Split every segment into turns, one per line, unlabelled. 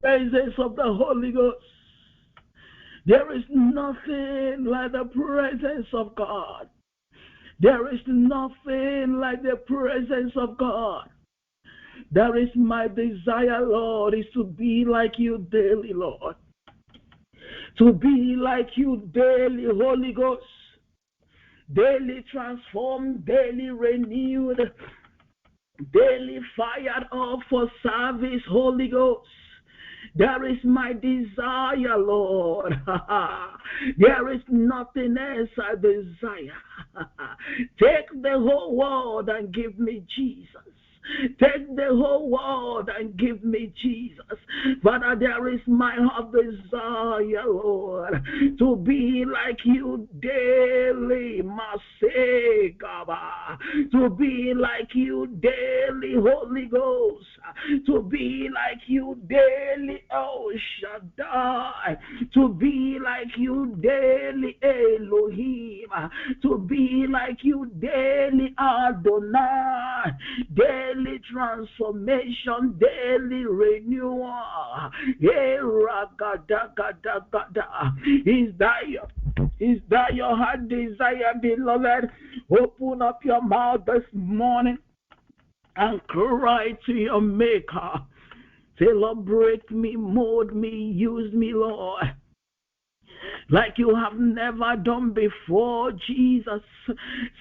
presence of the Holy Ghost. There is nothing like the presence of God. There is nothing like the presence of God. That is my desire, Lord, is to be like you daily, Lord. To be like you daily, Holy Ghost. Daily transformed, daily renewed, daily fired up for service, Holy Ghost. There is my desire, Lord. There is nothing else I desire. Take the whole world and give me Jesus. Take the whole world and give me Jesus. Father, there is my heart desire, Lord, to be like you daily, Masekaba. To be like you daily, Holy Ghost. To be like you daily, El Shaddai. To be like you daily, Elohim. To be like you daily, Adonai. Daily transformation, daily renewal. Is that your heart desire, beloved? Open up your mouth this morning and cry to your Maker. Celebrate me, mold me, use me, Lord, like you have never done before, Jesus.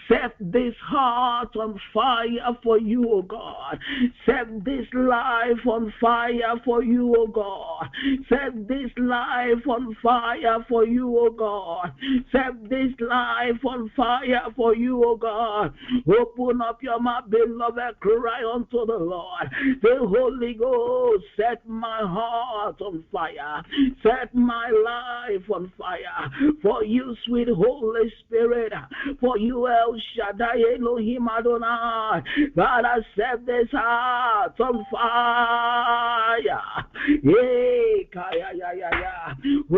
Set this heart on fire for you, O God. Set this life on fire for you, O God. Set this life on fire for you, O God. Set this life on fire for you, O God. Open up your mouth, beloved, cry unto the Lord. The Holy Ghost, set my heart on fire. Set my life on fire. For you, sweet Holy Spirit, for you, El Shaddai, Elohim Adonai, God has set this heart on fire.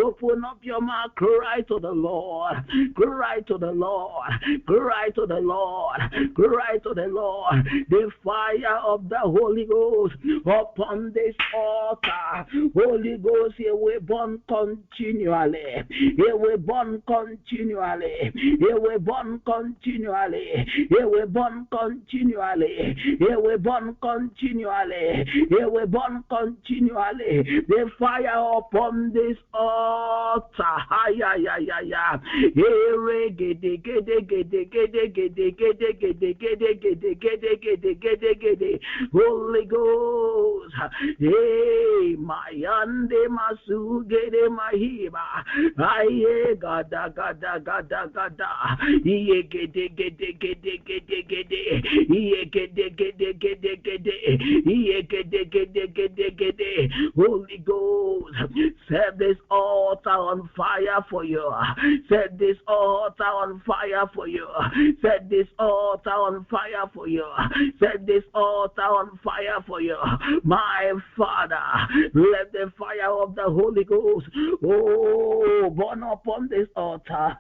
Open up your mouth, cry to the Lord, cry to the Lord, cry to the Lord, cry to the Lord. The fire of the Holy Ghost upon this altar. Holy Ghost, here we burn continually. Here we burn continually. Here we burn continually. Here we burn continually. Here we burn continually. Here we burn continually. The fire upon this altar. Holy Ghost. Hey, my ande masugede mahiba. Aye, gada gada gada gada. Iye gede gede gede gede gede. Iye gede gede gede gede. Iye gede gede gede gede. Holy Ghost, set this altar on fire for you. Set this altar on fire for you. Set this altar on fire for you. Set this altar on fire for you. My Father, let the fire of the Holy Ghost, oh, burn upon this altar.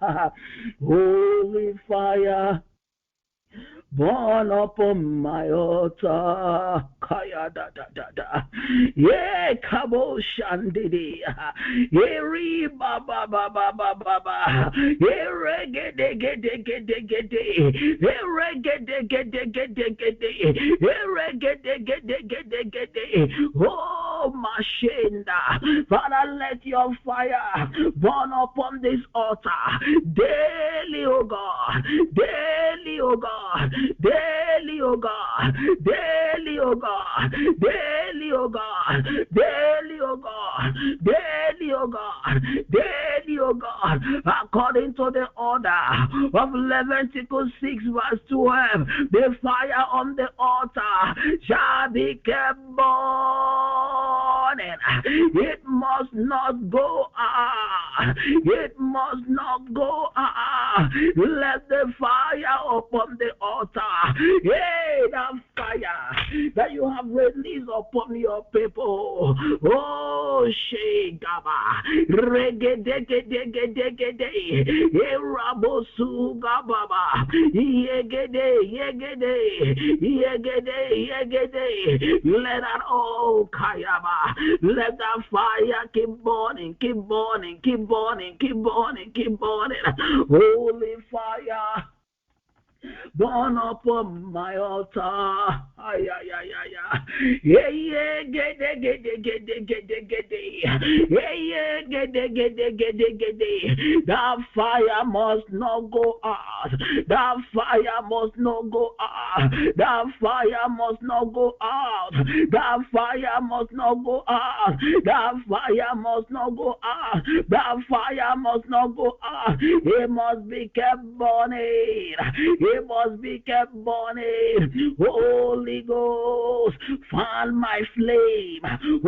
Holy fire, burn upon my altar. Kaya da da da da. Yeah, kabo shandidi. Eri ba ba ba ba ba ba ba. Ere gede gede gede gede. Ere gede gede gede gede. Ere gede gede gede gede. Oh, Mashenda. Father, let your fire burn upon this altar daily, oh God. Daily, oh God. Daily, oh God. Daily, oh God. Daily, oh God. Daily, oh God. Daily, oh God. Daily, oh God. According to the order of Leviticus 6 verse 12, the fire on the altar shall be kept burning. It must not go out. It must not go out. Let the fire upon the altar, hey, that fire that you have released upon your people, oh, Roshe Gaba, Regedegedegedegede, Erabosu Gababa, Yegede, Yegede, Yegede, Yegede. Let that Kayaba, let that fire keep burning, keep burning, keep burning, keep burning, keep burning. Holy fire, burn upon my altar. Ay, ay, ay, ay, ay. Yeah, yeah, gede, gede, gede, gede, gede. Yeah, yeah, gede, gede, gede, gede. That fire must not go out. That fire must not go out. That fire must not go out. That fire must not go out. That fire must not go out. That fire must not go out. It must be kept burning. It must be kept burning. Holy Ghost, fan my flame.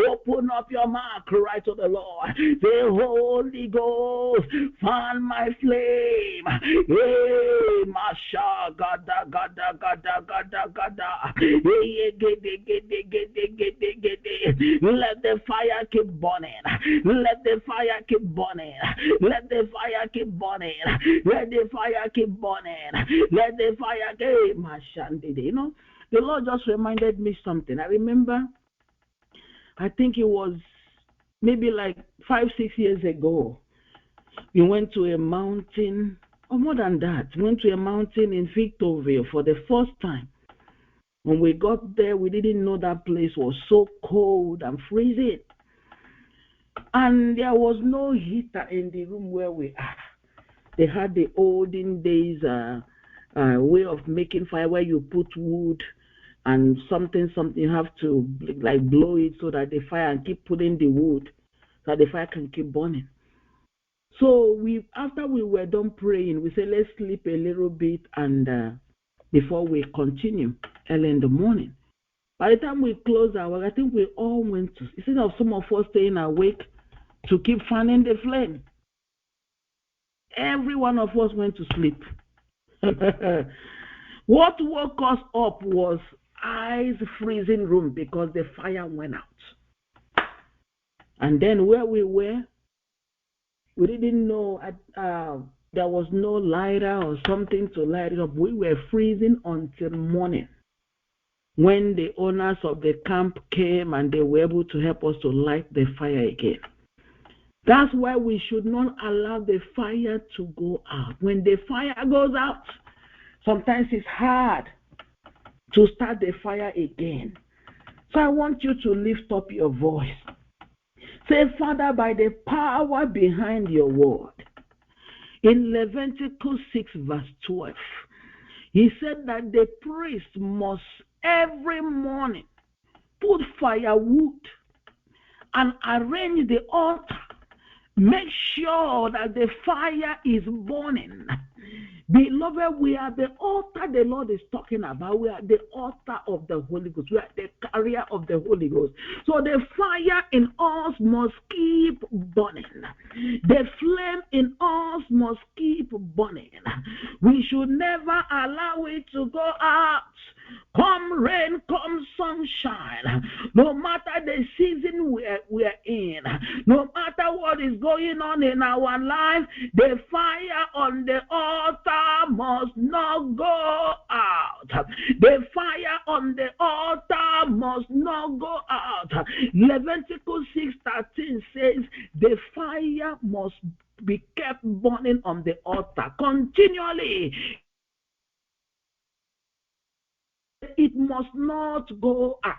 Open up your mouth, cry to the Lord. Say, Holy Ghost, fan my flame. Hey, Masha, gada, gada, gada, gada, gada. Hey, gede, gede, gede, gede, gede. Let the fire keep burning. Let the fire keep burning. Let the fire keep burning. Let the fire keep burning. Let the fire keep burning. You know, the Lord just reminded me something. I remember, I think it was maybe like 5-6 years ago. We went to a mountain, or more than that, we went to a mountain in Victorville for the first time. When we got there, we didn't know that place was so cold and freezing. And there was no heater in the room where we are. They had the olden days way of making fire where you put wood and something you have to like blow it so that the fire and keep putting the wood so that the fire can keep burning. So after we were done praying, we said let's sleep a little bit and before we continue early in the morning. By the time we closed our work, I think we all went to, instead of some of us staying awake to keep fanning the flame, every one of us went to sleep. What woke us up was ice freezing room because the fire went out. And then where we were, we didn't know there was no lighter or something to light it up. We were freezing until morning when the owners of the camp came and they were able to help us to light the fire again. That's why we should not allow the fire to go out. When the fire goes out, sometimes it's hard to start the fire again. So I want you to lift up your voice. Say, Father, by the power behind your word, in Leviticus 6 verse 12, he said that the priest must every morning put firewood and arrange the altar. Make sure that the fire is burning. Beloved, we are the altar the Lord is talking about. We are the altar of the Holy Ghost. We are the carrier of the Holy Ghost. So the fire in us must keep burning. The flame in us must keep burning. We should never allow it to go out. Come rain, come sunshine. No matter the season we're in, no matter what is going on in our life, the fire on the altar must not go out. The fire on the altar must not go out. Leviticus 6:13 says the fire must be kept burning on the altar continually. It must not go out.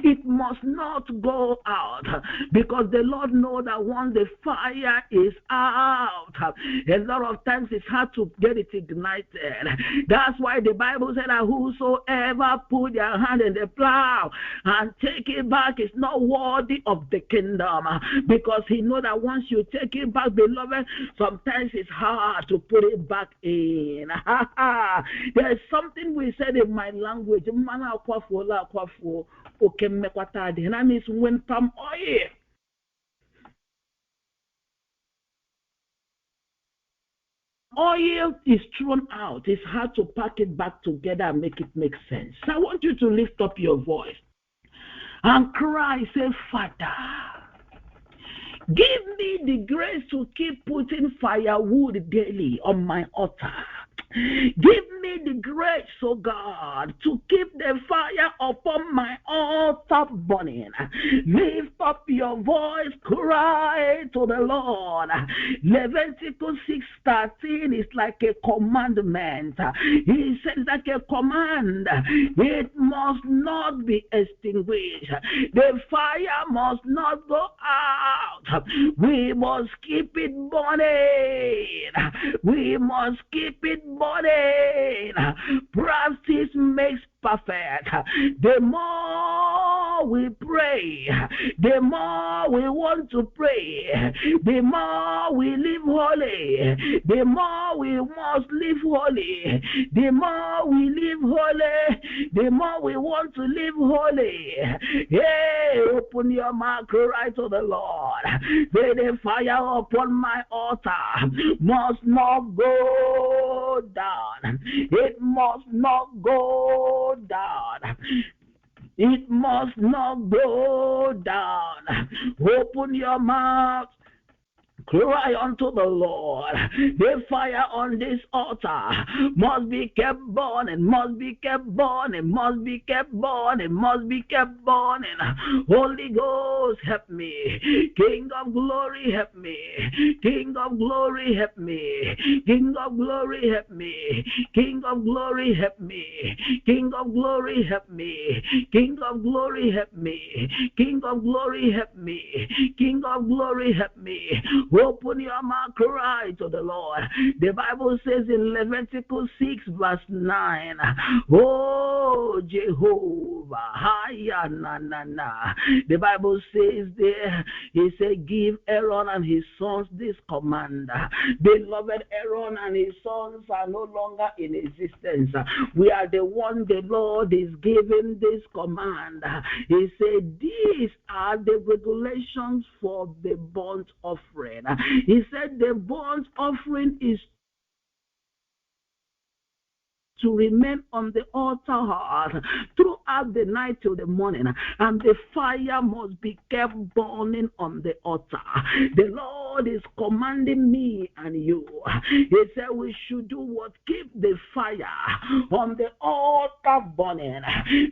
It must not go out, because the Lord knows that once the fire is out, a lot of times it's hard to get it ignited. That's why the Bible said that whosoever put their hand in the plow and take it back is not worthy of the kingdom, because he knows that once you take it back, beloved, sometimes it's hard to put it back in. There's something we said in my language, and that means when palm oil is thrown out, it's hard to pack it back together and make it make sense. So I want you to lift up your voice and cry, say, Father, give me the grace to keep putting firewood daily on my altar. Give me the grace, oh God, to keep the fire upon my altar burning. Lift up your voice, cry to the Lord. Leviticus 6:13 is like a commandment. He says like a command. It must not be extinguished. The fire must not go out. We must keep it burning. We must keep it burning. Practice makes perfect. The more we pray, the more we want to pray, the more we live holy, the more we must live holy, the more we live holy, the more we want to live holy. Hey, open your mouth, cry to the Lord. Say, the fire upon my altar must not go down. It must not go down. It must not go down. Open your mouth. Cry unto the Lord. The fire on this altar must be kept burning, must be kept burning, must be kept burning, must be kept burning. Holy Ghost, help me. King of glory, help me. King of glory, help me. King of glory, help me. King of glory, help me. King of glory, help me. King of glory, help me. King of glory, help me. King of glory, help me. Open your mouth, cry to the Lord. The Bible says in Leviticus 6:9, oh Jehovah, the Bible says there, he said, give Aaron and his sons this command. Beloved, Aaron and his sons are no longer in existence. We are the one the Lord is giving this command. He said, these are the regulations for the burnt offering. He said the burnt offering is to remain on the altar throughout the night till the morning, and the fire must be kept burning on the altar. The Lord is commanding me and you. He said we should do what? Keep the fire on the altar burning.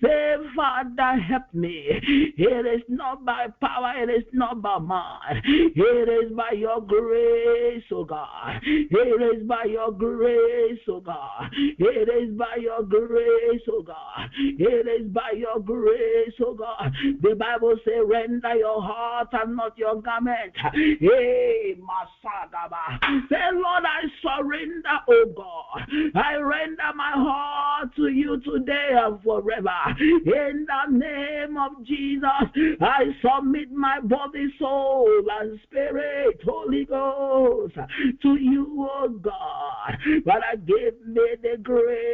Say, Father, help me. It is not by power, it is not by might. It is by your grace, oh God. It is by your grace, oh God. It is by your grace, oh God. It is by your grace, oh God. The Bible says, render your heart and not your garment. Hey, Masadaba. Say, Lord, I surrender, oh God. I render my heart to you today and forever. In the name of Jesus, I submit my body, soul, and spirit, Holy Ghost, to you, oh God. But I give me the grace,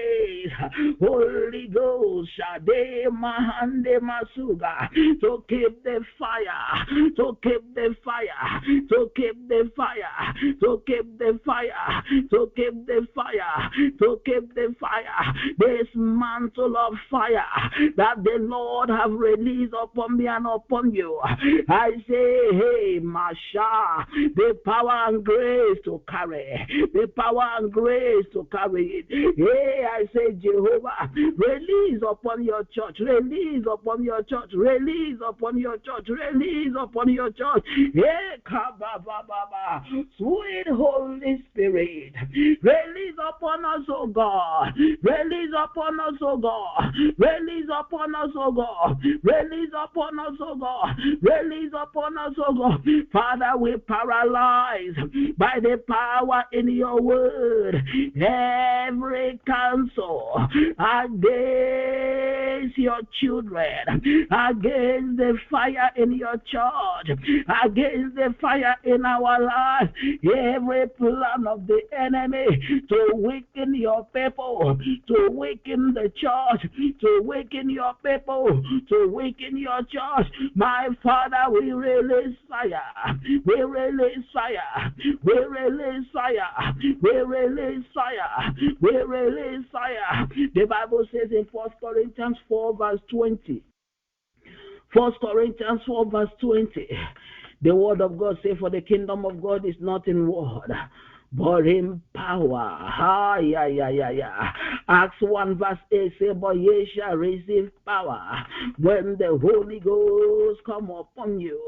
Holy Ghost, Shade Mahande Masuga, to keep the fire, to keep the fire, to keep the fire, to keep the fire, to keep the fire, to keep the fire, this mantle of fire that the Lord have released upon me and upon you. I say, hey, Masha, the power and grace to carry, the power and grace to carry it. Hey, I say, Jehovah, release upon your church, release upon your church, release upon your church, release upon your church. Hey, Kabababa, sweet Holy Spirit, release upon us, oh God, release upon us, oh God, release upon us, oh God, release upon us, oh God, release upon us, oh God. Father, we paralyze by the power in your word every counsel against your children, against the fire in your church, against the fire in our life, every plan of the enemy to weaken your people, to weaken the church, to weaken your people, to weaken your church. My Father, we release fire, we release fire, we release fire, we release fire, we release fire. The Bible says in 1 Corinthians 4:20, First Corinthians 4 verse 20. The word of God says, for the kingdom of God is not in word, but in power. Acts 1 verse 8 say, but ye shall receive power when the Holy Ghost come upon you.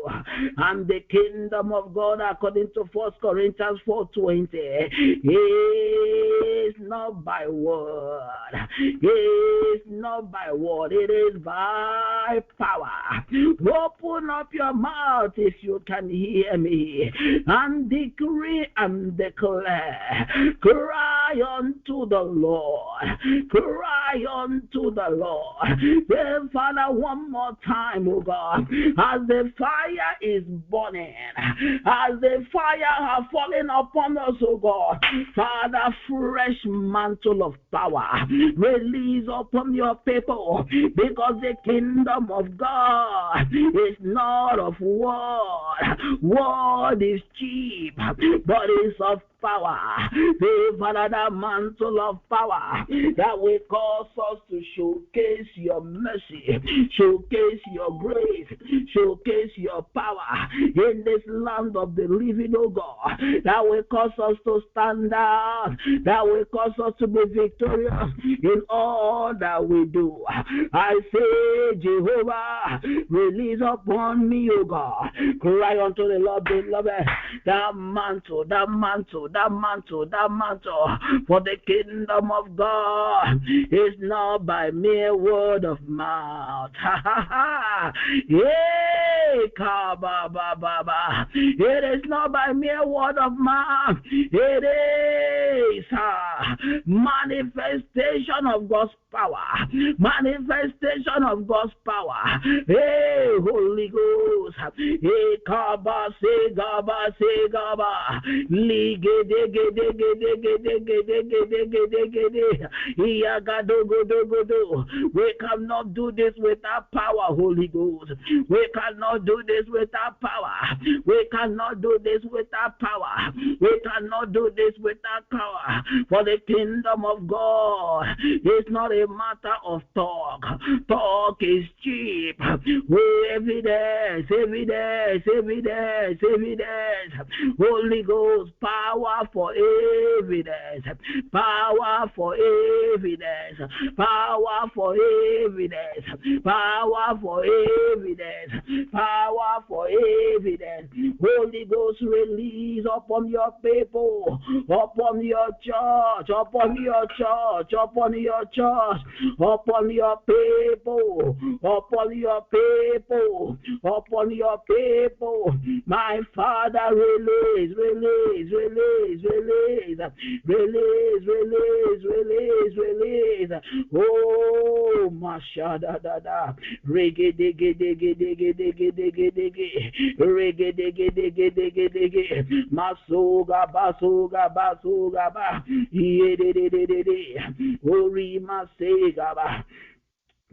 And the kingdom of God, according to 1 Corinthians 4:20, is not by word. It is not by word. It is by power. Open up your mouth if you can hear me, and decree and declare. Cry unto the Lord. Cry unto the Lord. Then, Father, one more time, oh God, as the fire is burning, as the fire has fallen upon us, oh God, Father, fresh mantle of power release upon your people, because the kingdom of God is not of word. Word is cheap, but it's of power. Father, that mantle of power that will cause us to showcase your mercy, showcase your grace, showcase your power in this land of the living, oh God, that will cause us to stand out, that will cause us to be victorious in all that we do. I say, Jehovah, release upon me, oh God. Cry unto the Lord, beloved, that mantle, that mantle, that mantle, that mantle, for the kingdom of God is not by mere word of mouth. It is not by mere word of mouth. It is manifestation of God's power. Manifestation of God's power. Hey, Holy Ghost. Hey, Kaba, say Gaba, say Gaba. We cannot do this without power, Holy Ghost. We cannot do this without power. We cannot do this without power. We cannot do this without power. For the kingdom of God is not a matter of talk. Talk is cheap. Evidence, evidence, evidence, evidence. Holy Ghost, power for evidence. Power for evidence. Power for evidence. Power for evidence. Power for evidence. Holy Ghost, release upon your people, upon your church, upon your church, upon your church, upon your people, upon your people, upon your people. My Father, release, release, release, release, release, release, release, release. Oh, Mashada Dada, Reggae Diggy Diggy Diggy Diggy Diggy Diggy, Reggae Diggy Diggy Diggy Diggy, Masuga Basuga Basuga Ba, Yedididididi, Ori Masegaba.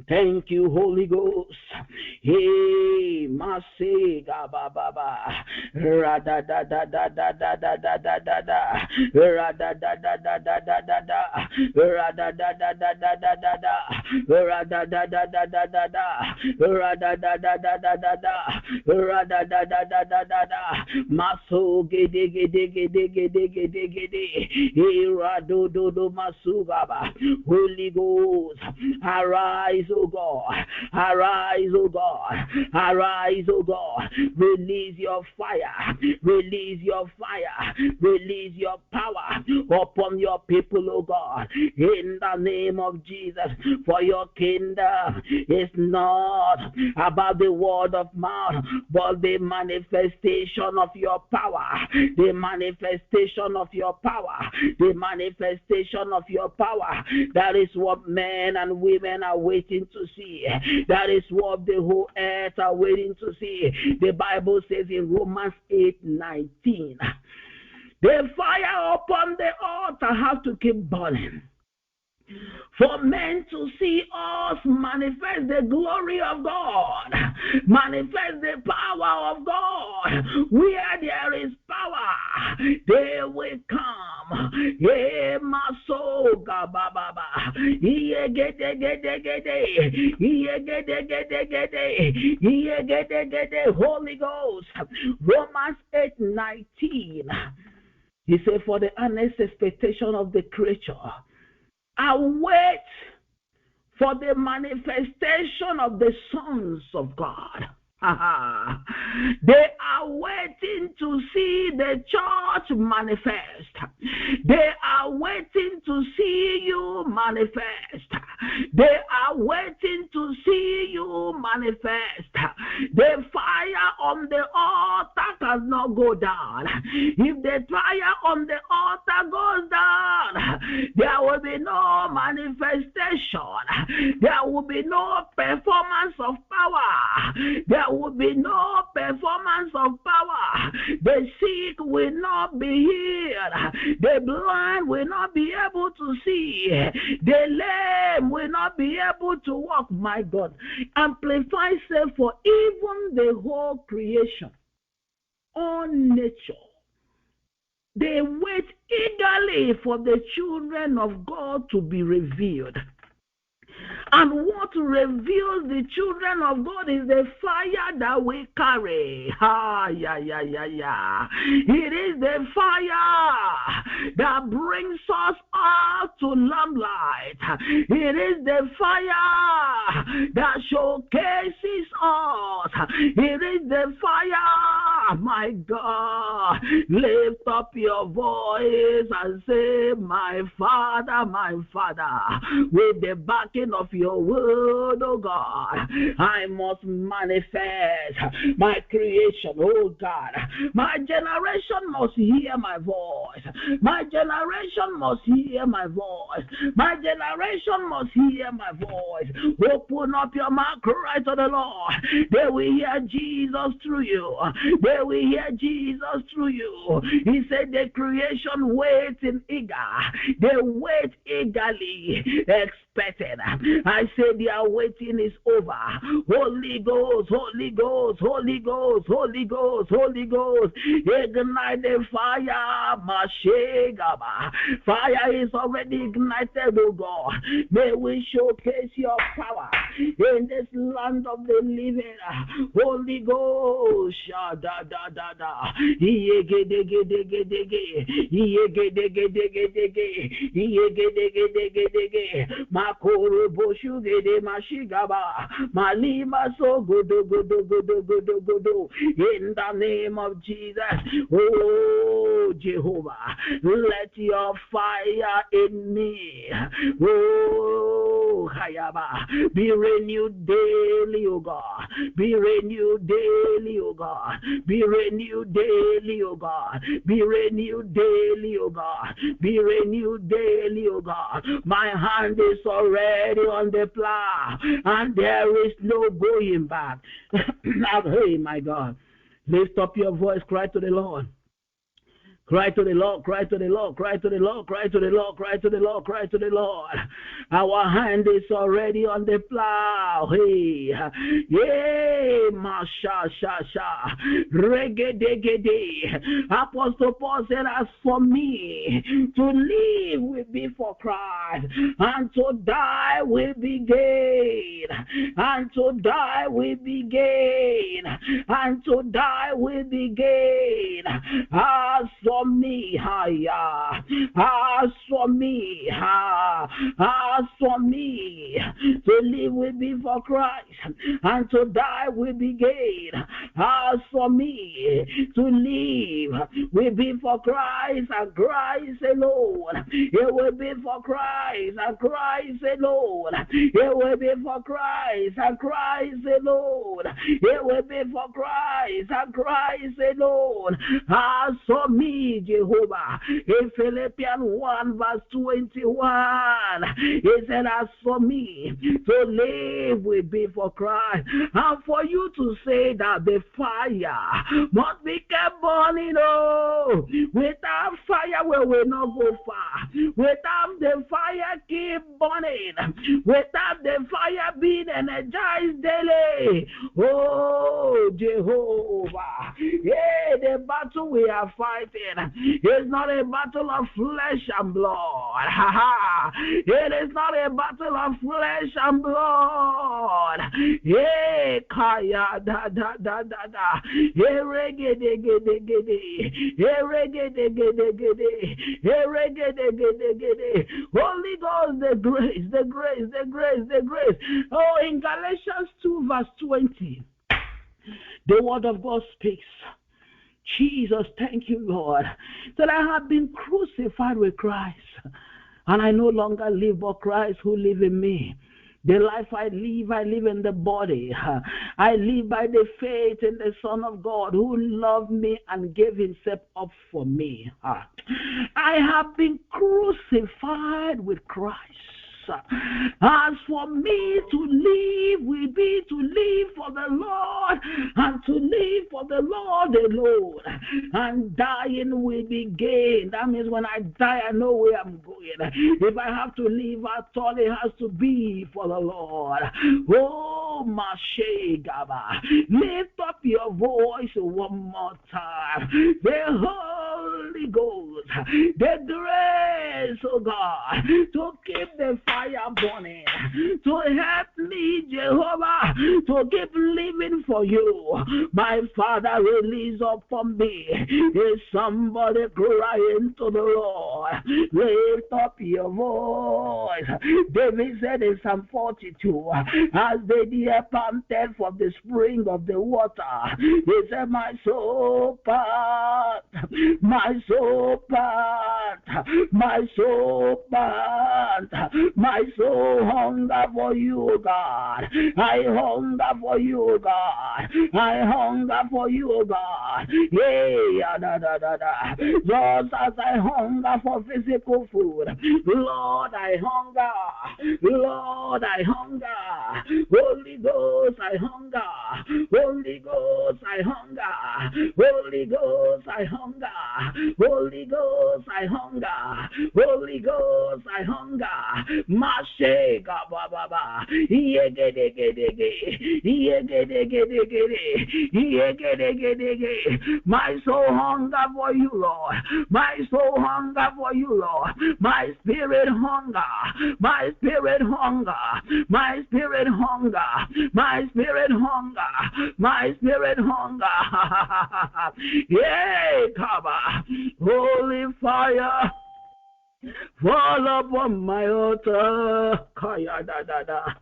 Thank you, Holy Ghost. Hey, Masega Baba, Rada da da da da da da da da da da, Rada da da da da da da da, Rada da da da da da da da, Rada da da da da da da, Rada da da da da da da, Rada da da da da da da, Maso gede gede gede gede gede gede, Rado do do Masugaba. Holy Ghost, arise, O God, arise, O God, arise, O God, release your fire, release your fire, release your power upon your people, O God, in the name of Jesus. For your kingdom is not about the word of mouth, but the manifestation of your power, the manifestation of your power, the manifestation of your power. That is what men and women are waiting to see. That is what the whole earth are waiting to see. The Bible says in Romans 8:19, the fire upon the altar has to keep burning, for men to see us manifest the glory of God, manifest the power of God. Where there is power, they will come. Ye masoga baba. Ye gede. Holy Ghost. Romans 8:19. He said, for the earnest expectation of the creature, await for the manifestation of the sons of God. They are waiting to see the church manifest. They are waiting to see you manifest. They are waiting to see you manifest. The fire on the altar does not go down. If the fire on the altar goes down, there will be no manifestation. There will be no performance of power. There will be no performance of power. The sick will not be healed. The blind will not be able to see. The lame will not be able to walk. My God, amplify self for even the whole creation, all nature. They wait eagerly for the children of God to be revealed. And what reveals the children of God is the fire that we carry. It is the fire that brings us out to lamplight. It is the fire that showcases us. It is the fire, my God. Lift up your voice and say, my Father, with the backing of your word, oh God, I must manifest my creation, oh God. My generation must hear my voice. My generation must hear my voice. My generation must hear my voice. Open up your mouth, cry to the Lord. They will hear Jesus through you. They will hear Jesus through you. He said the creation waits in eager. They wait eagerly, expecting. I say their waiting is over. Holy Ghost, Holy Ghost, Holy Ghost, Holy Ghost, Holy Ghost. Ignite the fire, Mashegaba. Fire is already ignited, oh God. May we showcase your power in this land of the living. Holy Ghost, da da da da. Makoro boshugede mashigaba malima so godo. In the name of Jesus, oh Jehovah, let your fire in me, oh Hayaba, be renewed daily, oh God. Be renewed daily, oh God. Be renewed daily, oh God. Be renewed daily, oh God. Be renewed daily, oh God. My hand is already on the plow, and there is no going back. Hey, my God. Lift up your voice, cry to the Lord. Cry to the Lord, cry to the Lord, cry to the Lord, cry to the Lord, cry to the Lord, cry to the Lord. Our hand is already on the plow. Hey, yay, masha, reggae. Apostle Paul said, as for me, to live will be for Christ, and to die will be gain, and to die will be gain, and to die will be gain. As for me, as for me, to live will be for Christ, and to die will be gain. As for me, to live will be for Christ, and Christ alone. It will be for Christ, and Christ alone. It will be for Christ, and Christ alone. It will be for Christ, and Christ alone. As for me, Jehovah, in Philippians 1 verse 21, he said, as for me, to live will be for Christ, and for you to say that the fire must be kept burning. Oh, without fire we will not go far. Without the fire keep burning, without the fire being energized daily, oh Jehovah, yeah, the the battle we are fighting is not a battle of flesh and blood. It is not a battle of flesh and blood. Hey, kaya da da da da da. Hey, reggae de gede gede. Hey, reggae de gede gede. Hey, reggae de gede gede. Holy Ghost, the grace, the grace, the grace, the grace. Oh, in Galatians 2 verse 20, the word of God speaks. Jesus, thank you, Lord, that I have been crucified with Christ, and I no longer live, but Christ who lives in me. The life I live in the body. I live by the faith in the Son of God who loved me and gave himself up for me. I have been crucified with Christ. As for me to live will be to live for the Lord, and to live for the Lord alone. And dying will be gain. That means when I die, I know where I'm going. If I have to live at all, it has to be for the Lord. Oh, Mashe Gaba. Lift up your voice one more time. The Holy Ghost, the grace, oh God, to keep the fire burning, to help me, Jehovah, to keep living for you. My Father, release upon me. Is somebody crying to the Lord? Lift up your voice. David said in Psalm 42, as the deer panted for the spring of the water, he said, my soul part, my soul part, my soul part, my soul hunger for you, God. I hunger for you, God. I hunger for you, God. Yeah, da da da da. Just as I hunger for physical food, Lord, I hunger. Lord, I hunger. Holy Ghost, I hunger. Holy Ghost, I hunger. Holy Ghost, I hunger. Holy Ghost, I hunger. Holy Ghost, I hunger. Mashe Gababa. My soul hunger for you, Lord. My soul hunger for you, Lord. My spirit hunger. My spirit hunger. My spirit hunger. My spirit hunger. My spirit hunger. Yay, Kaba. Holy fire. Fall upon my altar, Kaya da da da,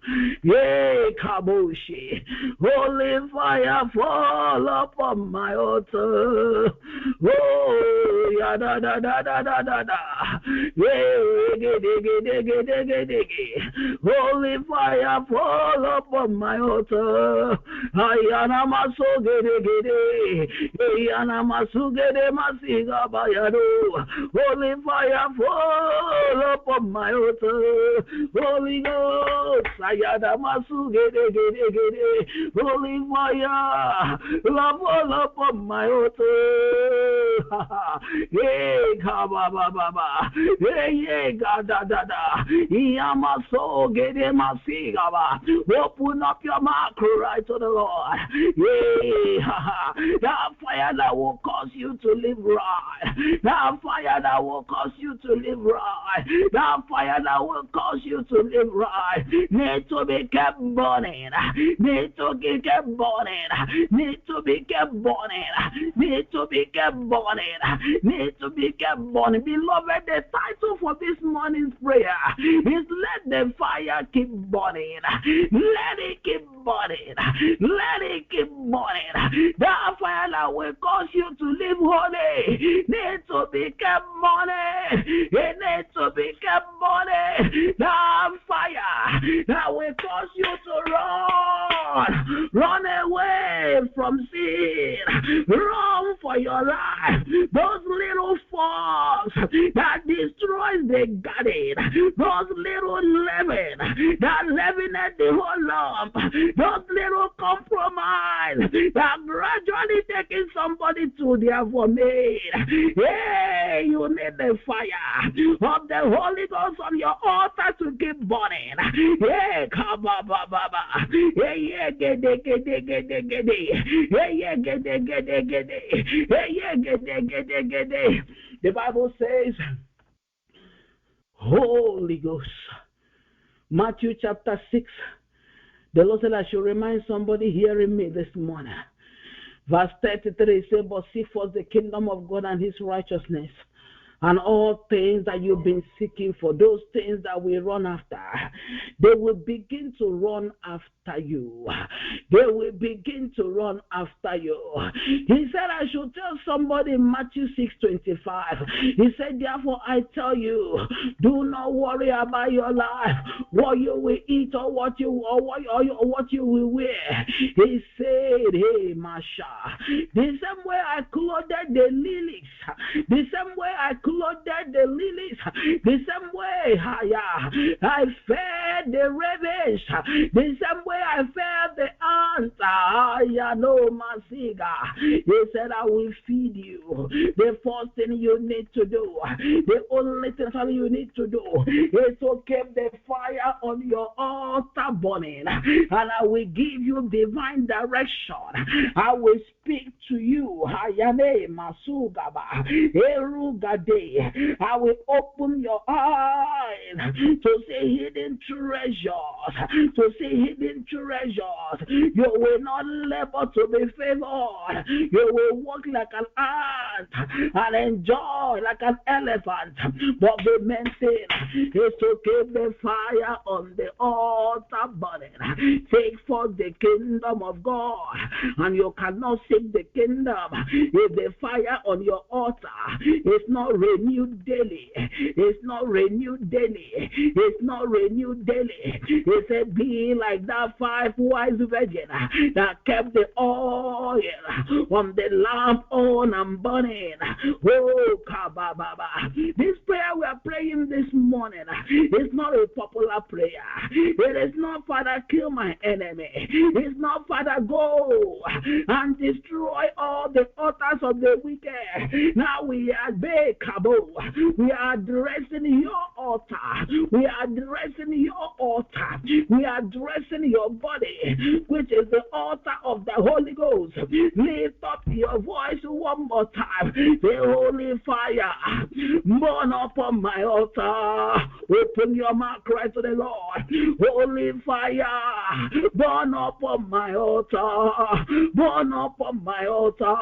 yea, Kaboshi. Holy fire, fall upon my altar. Oh, ya da da da da da da da, yea, holy fire, fall upon my altar. Ayana maso gede gede, ayana maso gede masiga bayado. Holy fire, fall upon my altar. Holy Ghost, Sayada Masu Gede Gede Gede. Holy fire, fall upon my altar. Yea, Kaba Baba. Yea, Gada Dada. Yamaso Gede Masigaba. Open up your mouth, cry to the Lord. Yea, that fire that will cause you to live right. That fire that will cause you to live right. That fire that will cause you to live right. Need to be kept burning. Need to be kept burning. Need to be kept burning. Need to be kept burning. Need to be kept burning. Beloved, the title for this morning's prayer is let the fire keep burning. Let it keep burning. Let it keep burning. That fire that will cause you to live holy need to be kept burning. It needs to be kept burning. That fire that will cause you to run away from sin, run for your life. Those little fogs that destroys the garden, those little leaven that leaven at the whole lump, those little compromise that gradually taking somebody to their vomit. Hey, you need the fire of the Holy Ghost on your altar to keep burning. Yeah, Kaba Baba. Yeah, The Bible says, Holy Ghost. Matthew chapter 6. The Lord said I should remind somebody hearing me this morning. Verse 33 says, but seek first the kingdom of God and his righteousness, and all things that you've been seeking for, those things that we run after, they will begin to run after you. They will begin to run after you. He said, I should tell somebody in Matthew 6:25. He said, therefore I tell you, do not worry about your life, what you will eat or what you will wear. He said, hey, Masha, the same way I clothed the lilies, the same way I clothed the lilies, the same way I fed the ravens, the same way I fed the ants. He said, I will feed you. The first thing you need to do, the only thing you need to do is to keep the fire on your altar burning, and I will give you divine direction. I will speak to you. I will open your eyes to see hidden treasures, to see hidden treasures. You will not labor to be favored. You will walk like an ant and enjoy like an elephant. But the main thing is to keep the fire on the altar burning. Take forth the kingdom of God, and you cannot seek the kingdom if the fire on your altar is not renewed daily. It's not renewed daily. It's not renewed daily. He said, be like that 5 wise virgins that kept the oil on the lamp on and burning. Oh, kabababa. This prayer we are praying this morning is not a popular prayer. It is not, Father, kill my enemy. It's not, Father, go and destroy all the altars of the wicked. Now we are Kabo. We are addressing your altar. We are addressing your altar. We are addressing your body, which is the altar of the Holy Ghost. Lift up your voice one more time. The holy fire burn upon my altar. Open your mouth, cry to the Lord. Holy fire burn upon my altar. Burn upon my altar.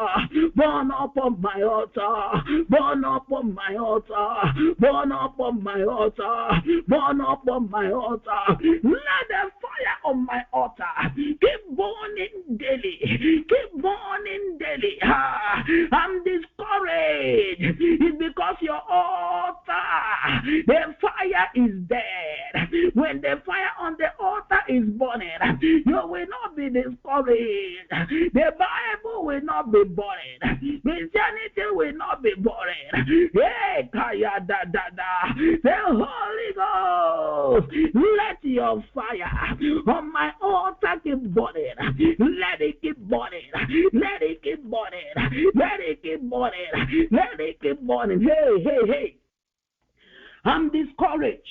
Burn upon my altar. Burn upon my altar. Burn upon my altar. Burn upon my altar. Let the fire on my altar keep burning daily. Keep burning daily. I'm discouraged. It's because your altar, the fire is dead. When the fire on the altar is burning, you will not be discouraged. The Bible will not be burning. Christianity will not be burning. Hey, kaya da da da. The Holy Ghost, let your fire on my altar keep burning. Let it keep burning. Let it keep burning. Let it keep burning. Let it keep burning. Hey, hey, hey. I'm discouraged.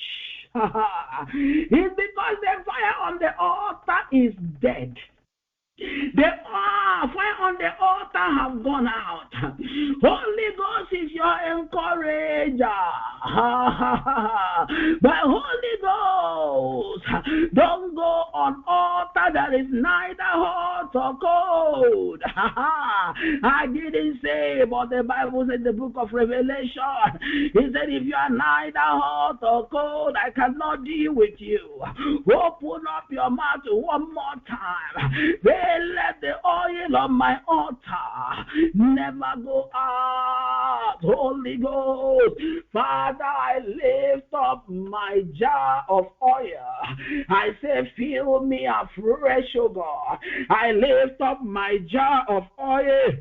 It's because the fire on the altar is dead. The fire on the altar have gone out. Holy Ghost is your encourager. But Holy Ghost, don't go on altar that is neither hot or cold. I didn't say, but the Bible said in the book of Revelation, he said, if you are neither hot or cold, I cannot deal with you. Open up your mouth one more time. Let the oil on my altar never go out. Holy Ghost, Father, I lift up my jar of oil. I say, fill me afresh, O God. I lift up my jar of oil.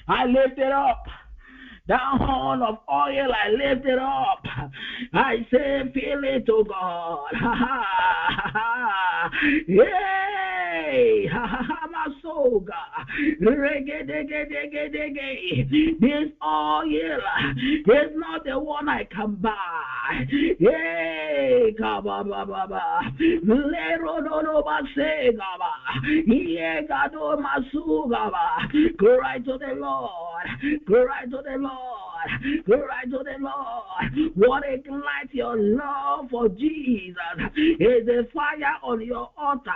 I lift it up. That horn of oil, I lift it up. I say, fill it, to God. Yay! masoga. This oil is not the one I can buy. Yay, kababa. Lero no no basegaba. Yegado masugaba. Cry to the Lord. Cry to the Lord. Cry to the Lord. What ignite your love for Jesus is the fire on your altar.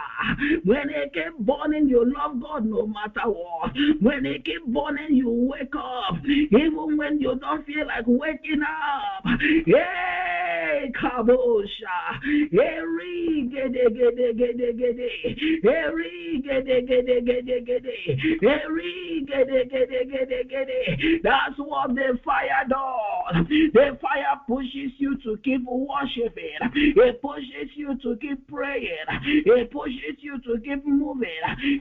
When it keep burning, you love God no matter what. When it keep burning, you wake up. Even when you don't feel like waking up. Hey, kabosha. Eri gede gede gede gede. Eri gede gede gede gede. Eri gede gede gede gede. That's what the fire does. The fire pushes you to keep worshiping. It pushes you to keep praying. It pushes you to keep moving.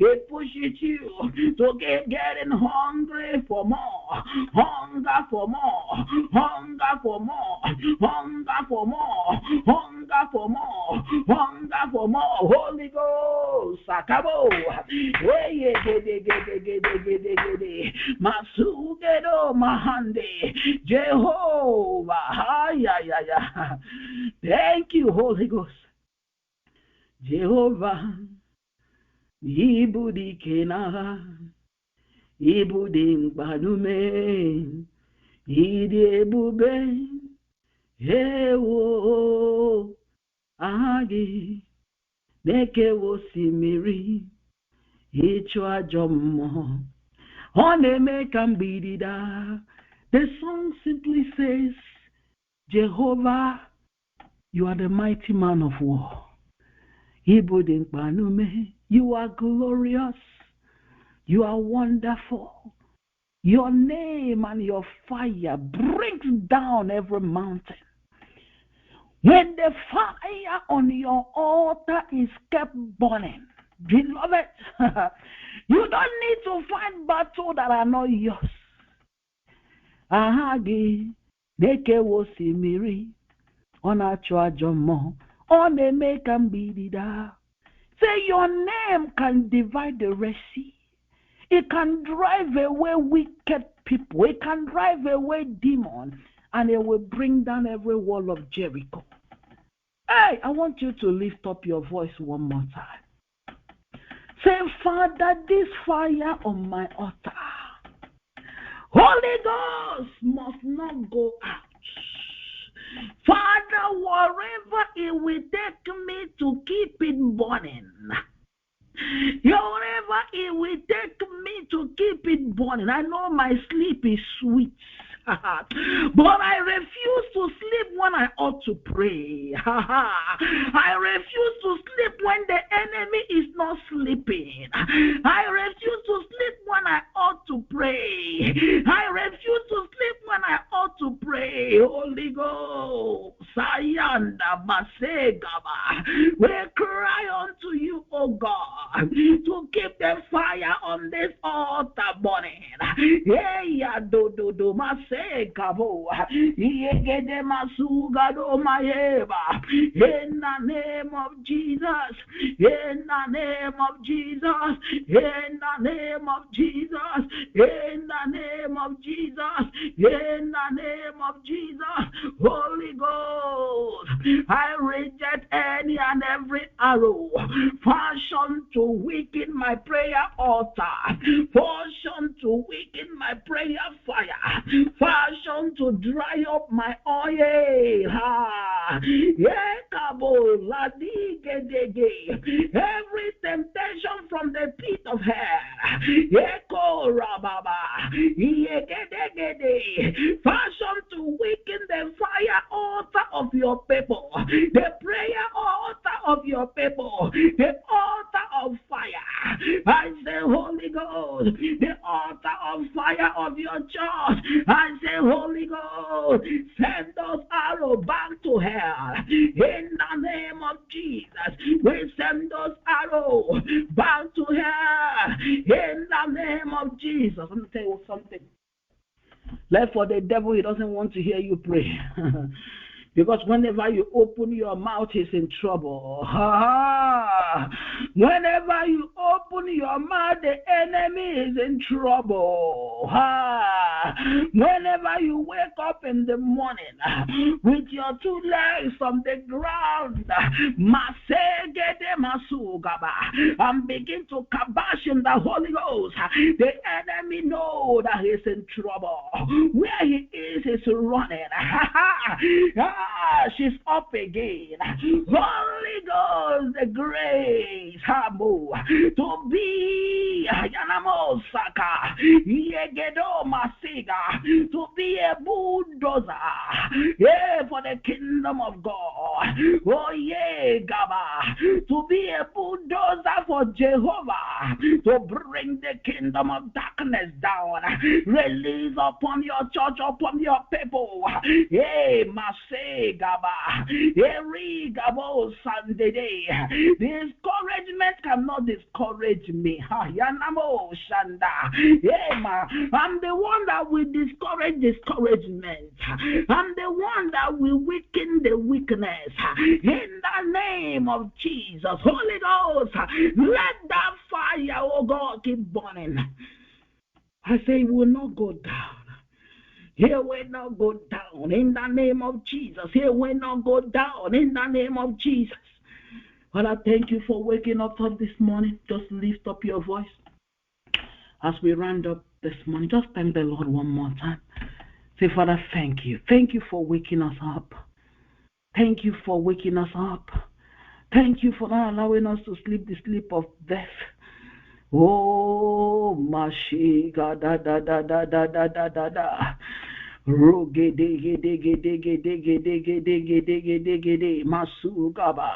It pushes you to keep getting hungry for more. Hunger for more. Hunger for more. Hunger for more. Hunger for more. Hunger for more. Holy Ghost. Sakabo. Masugedo mahande. Jehovah. Thank you, Holy Ghost. Jehovah. Ibudi kena. Ibudi mbanume. Idi ebube. Ewo. Agi. Neke wo simiri. Icho ajomo. Oneme kambidida. The song simply says, Jehovah, you are the mighty man of war. You are glorious. You are wonderful. Your name and your fire brings down every mountain. When the fire on your altar is kept burning, beloved, you don't need to fight battles that are not yours. Ahagi, neke wo simiri, onachwa jomo, oneme kambidida. Say your name can divide the Red Sea. It can drive away wicked people. It can drive away demons. And it will bring down every wall of Jericho. Hey, I want you to lift up your voice one more time. Say, Father, this fire on my altar, Holy Ghost must not go out. Father, wherever it will take me to keep it burning, wherever it will take me to keep it burning, I know my sleep is sweet. But I refuse to sleep when I ought to pray. I refuse to sleep when the enemy is not sleeping. I refuse to sleep when I ought to pray. I refuse to sleep when I ought to pray. Holy Ghost, Sayanda Masegaba, we cry unto you, O God, to keep the fire on this altar burning. Yeah, do Kabo, Yegede Masugado Maeva, in the name of Jesus, in the name of Jesus, in the name of Jesus, in the name of Jesus, in the name of Jesus, Holy Ghost, I reject any and every arrow fashioned to weaken my prayer altar, fashioned to weaken my prayer fire, fashioned to dry up my oil. Every temptation from the pit of hell, fashioned to weaken the fire altar of your people, the prayer altar of your people, the altar of fire. I say, Holy Ghost, the altar of fire of your church. I say, Holy Ghost, send those arrows back to hell. In the name of Jesus, we send those arrows back to hell. In the name of Jesus. Let me tell you something. Left for the devil, he doesn't want to hear you pray. Because whenever you open your mouth, he's in trouble. Whenever you open your mouth, the enemy is in trouble. Whenever you wake up in the morning with your two legs on the ground, and begin to kabash in the Holy Ghost, the enemy knows that he's in trouble. Where he is running. She's up again. Holy Ghost, the grace, to be Yanamosaka, Yegedo Masiga, to be a bulldozer, yeah, for the kingdom of God. Oh yeah, Gaba, to be a bulldozer for Jehovah, to bring the kingdom of darkness down, release upon your church, upon your people. Hey, Mase Gaba, Eri Gabo Sunday. Discouragement cannot discourage me. Yanamo Shanda. Yeah, I'm the one that will discourage discouragement. I'm the one that will weaken the weakness. In the name of Jesus, Holy Ghost, let that fire, oh God, keep burning. I say it will not go down. Here will not go down in the name of Jesus. Here will not go down in the name of Jesus. Father, thank you for waking up this morning. Just lift up your voice as we round up this morning. Just thank the Lord one more time. Say, Father, thank you. Thank you for waking us up. Thank you for waking us up. Thank you for not allowing us to sleep the sleep of death. Oh, Mashiga da da da da da da da da da. Masugaba.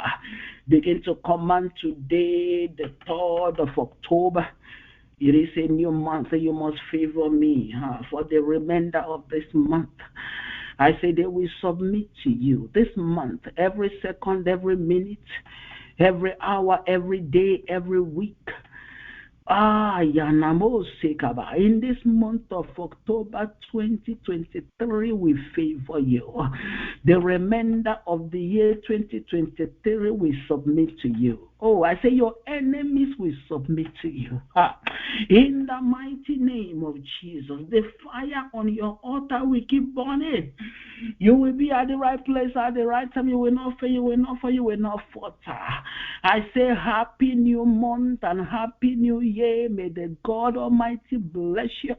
Begin to command today, the 3rd of October. It is a new month, so you must favor me for the remainder of this month. I say they will submit to you this month, every second, every minute, every hour, every day, every week. In this month of October 2023, we favor you. The remainder of the year 2023, we submit to you. Oh, I say your enemies will submit to you. In the mighty name of Jesus, the fire on your altar will keep burning. You will be at the right place at the right time. You will not fail, you will not fall, you will not falter. I say happy new month and happy new year. May the God Almighty bless you.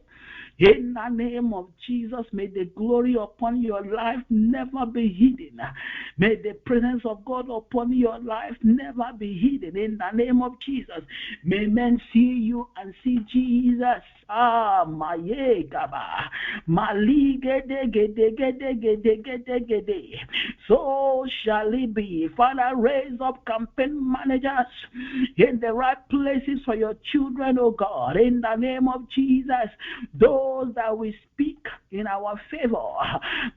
In the name of Jesus, may the glory upon your life never be hidden. May the presence of God upon your life never be hidden. In the name of Jesus, may men see you and see Jesus. So shall it be. Father, raise up campaign managers in the right places for your children, oh God. In the name of Jesus, those that will speak in our favor,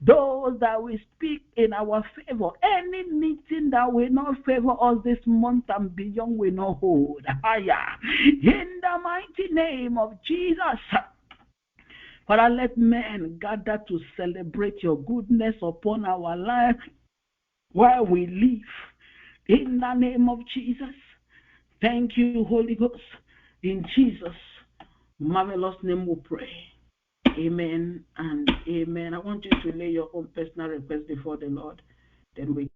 those that will speak in our favor, any meeting that will not favor us this month and beyond will not hold. In the mighty name of Jesus, Father, let men gather to celebrate your goodness upon our life while we live. In the name of Jesus, thank you, Holy Ghost. In Jesus' marvelous name we pray. Amen and amen. I want you to lay your own personal request before the Lord. Then we